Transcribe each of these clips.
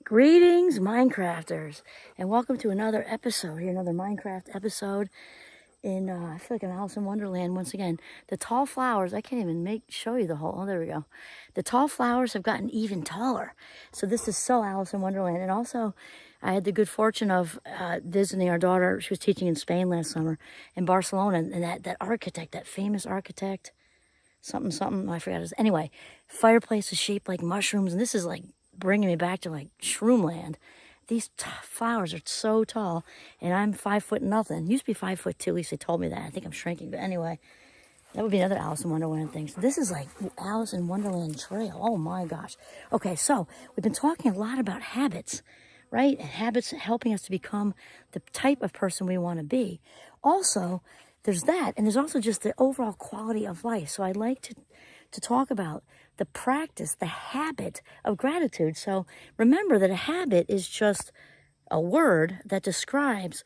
Greetings, Minecrafters, and welcome to another episode here, another Minecraft episode in, I feel like I'm Alice in Wonderland once again. The tall flowers, I can't even show you the whole, oh, there we go. The tall flowers have gotten even taller. So this is so Alice in Wonderland. And also, I had the good fortune of visiting our daughter. She was teaching in Spain last summer, in Barcelona, and that architect, that famous architect, something, I forgot his, anyway, fireplace is shaped like mushrooms, and this is like bringing me back to like Shroomland. These flowers are so tall, and I'm 5 foot nothing. Used to be 5'2", at least they told me that. I think I'm shrinking, but anyway, that would be another Alice in Wonderland thing. So this is like Alice in Wonderland Trail. Oh my gosh. Okay, so we've been talking a lot about habits, right? And habits helping us to become the type of person we want to be. Also, there's that, and there's also just the overall quality of life. So I'd like to talk about the practice, the habit of gratitude. So remember that a habit is just a word that describes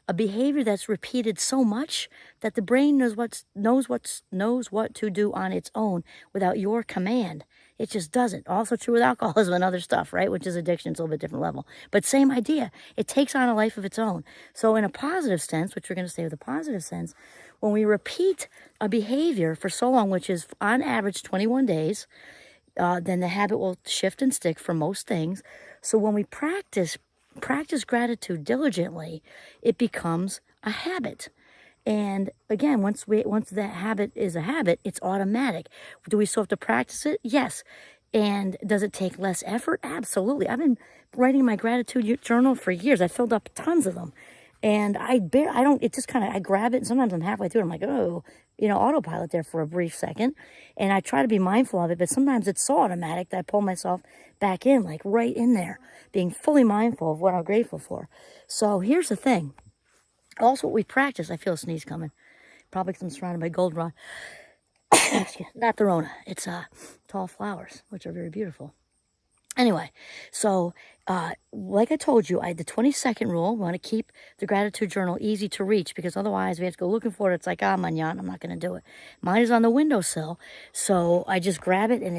a behavior that's repeated so much that the brain knows what to do on its own without your command. It just doesn't. Also true with alcoholism and other stuff, right? Which is addiction. It's a little bit different level. But same idea. It takes on a life of its own. So in a positive sense, which we're going to say with a positive sense, when we repeat a behavior for so long, which is on average 21 days, then the habit will shift and stick for most things. So when we practice gratitude diligently, it becomes a habit. And again, once that habit is a habit, it's automatic. Do we still have to practice it? Yes. And does it take less effort? Absolutely. I've been writing my gratitude journal for years. I filled up tons of them. And I grab it, and sometimes I'm halfway through it, I'm like, oh, autopilot there for a brief second. And I try to be mindful of it, but sometimes it's so automatic that I pull myself back in, like right in there, being fully mindful of what I'm grateful for. So here's the thing. Also, what we practice, I feel a sneeze coming. Probably because I'm surrounded by goldenrod. Not the Rona. It's tall flowers, which are very beautiful. Anyway, so like I told you, I had the 20-second rule. We want to keep the gratitude journal easy to reach, because otherwise we have to go looking for it. It's like, manyan, I'm not going to do it. Mine is on the windowsill, so I just grab it, and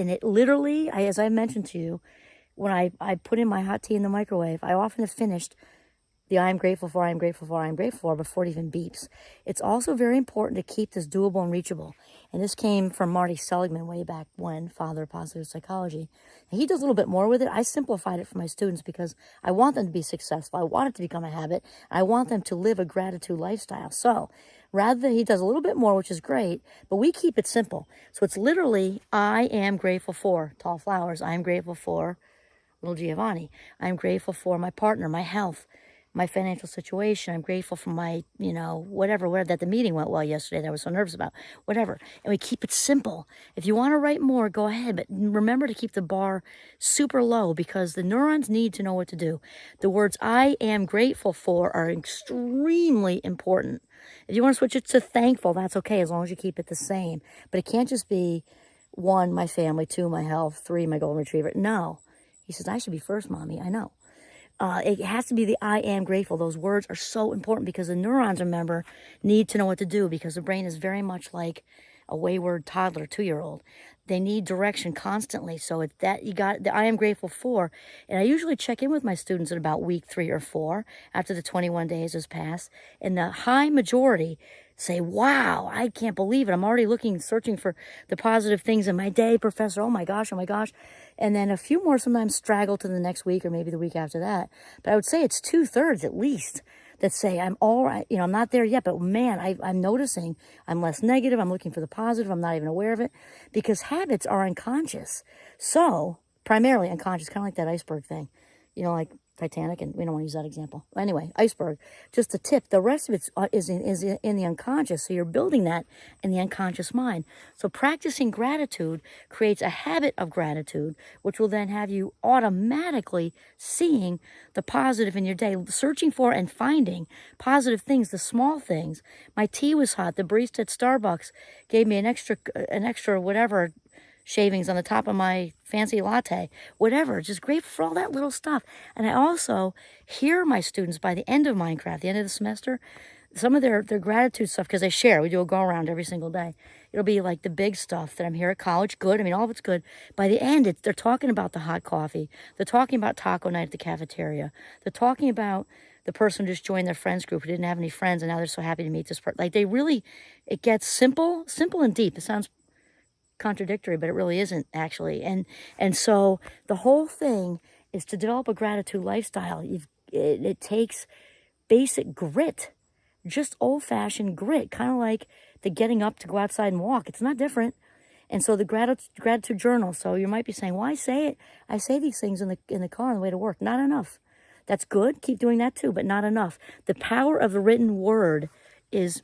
it literally, as I mentioned to you, when I put in my hot tea in the microwave, I often have finished the I'm grateful for before it even beeps. It's also very important to keep this doable and reachable. And this came from Marty Seligman way back when, father of positive psychology. And he does a little bit more with it. I simplified it for my students because I want them to be successful. I want it to become a habit. I want them to live a gratitude lifestyle. So rather than, he does a little bit more, which is great, but we keep it simple. So it's literally, I am grateful for tall flowers. I am grateful for little Giovanni. I am grateful for my partner, my health, my financial situation. I'm grateful for my, whatever, that the meeting went well yesterday that I was so nervous about, whatever. And we keep it simple. If you want to write more, go ahead. But remember to keep the bar super low, because the neurons need to know what to do. The words I am grateful for are extremely important. If you want to switch it to thankful, that's okay, as long as you keep it the same. But it can't just be 1, my family, 2, my health, 3, my golden retriever. No. He says, I should be first, Mommy. I know. It has to be the I am grateful. Those words are so important because the neurons, remember, need to know what to do, because the brain is very much like a wayward toddler, 2-year-old. They need direction constantly. So it's that you got the I am grateful for. And I usually check in with my students at about week 3 or 4 after the 21 days has passed. And the high majority say, wow, I can't believe it. I'm already searching for the positive things in my day, Professor. Oh my gosh. And then a few more sometimes straggle to the next week or maybe the week after that. But I would say it's 2/3 at least that say, I'm all right. I'm not there yet, but man, I'm noticing I'm less negative. I'm looking for the positive. I'm not even aware of it, because habits are unconscious. So primarily unconscious, kind of like that iceberg thing, like Titanic, and we don't want to use that example. Anyway, iceberg, just the tip. The rest of it is in the unconscious. So you're building that in the unconscious mind. So practicing gratitude creates a habit of gratitude, which will then have you automatically seeing the positive in your day, searching for and finding positive things, the small things. My tea was hot. The barista at Starbucks gave me an extra whatever shavings on the top of my fancy latte, whatever. Just grateful for all that little stuff. And I also hear my students by the end of Minecraft, the end of the semester, some of their gratitude stuff, because they share. We do a go around every single day. it'll be like the big stuff that I'm here at college. Good. I mean, all of it's good. By the end, they're talking about the hot coffee. They're talking about taco night at the cafeteria. They're talking about the person who just joined their friends group who didn't have any friends, and now they're so happy to meet this person. Like, it gets simple and deep. It sounds contradictory, but it really isn't, actually. And so the whole thing is to develop a gratitude lifestyle. It takes basic grit, just old-fashioned grit, kind of like the getting up to go outside and walk. It's not different. And so the gratitude journal. So you might be saying, "Why say it? I say these things in the car on the way to work." Not enough. That's good. Keep doing that too, but not enough. The power of the written word is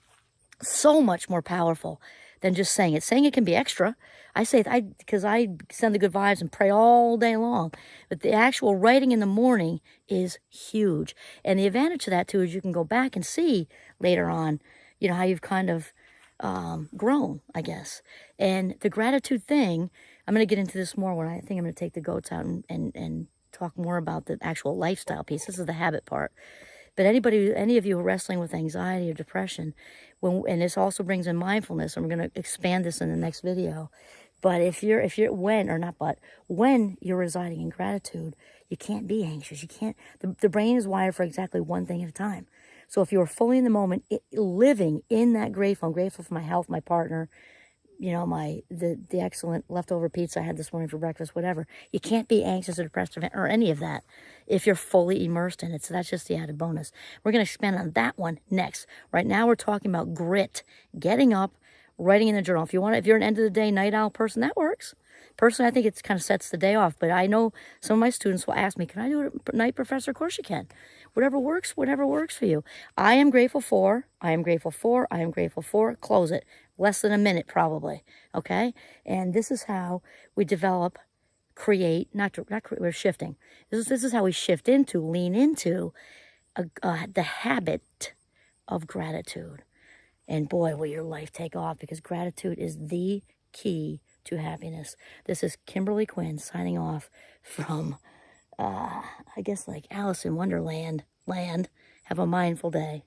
so much more powerful than just saying it. Saying it can be extra. I say it because I send the good vibes and pray all day long. But the actual writing in the morning is huge. And the advantage of that too is you can go back and see later on, how you've kind of grown, I guess. And the gratitude thing, I'm going to get into this more when I think I'm going to take the goats out and talk more about the actual lifestyle piece. This is the habit part. But any of you who are wrestling with anxiety or depression, and this also brings in mindfulness, and we're going to expand this in the next video. But when you're residing in gratitude, you can't be anxious. You can't. The brain is wired for exactly one thing at a time. So if you are fully in the moment, living in that grateful, I'm grateful for my health, my partner, the excellent leftover pizza I had this morning for breakfast, whatever. You can't be anxious or depressed or any of that if you're fully immersed in it. So that's just the added bonus. We're going to expand on that one next. Right now we're talking about grit, getting up, writing in the journal. If you're an end of the day night owl person, that works. Personally, I think it kind of sets the day off. But I know some of my students will ask me, "Can I do it at night, Professor?" Of course you can. Whatever works for you. I am grateful for, close it. Less than a minute, probably. Okay? And this is how we develop, we're shifting. This is how we lean into the habit of gratitude. And boy, will your life take off, because gratitude is the key to happiness. This is Kimberly Quinn signing off from, I guess, like Alice in Wonderland land. Have a mindful day.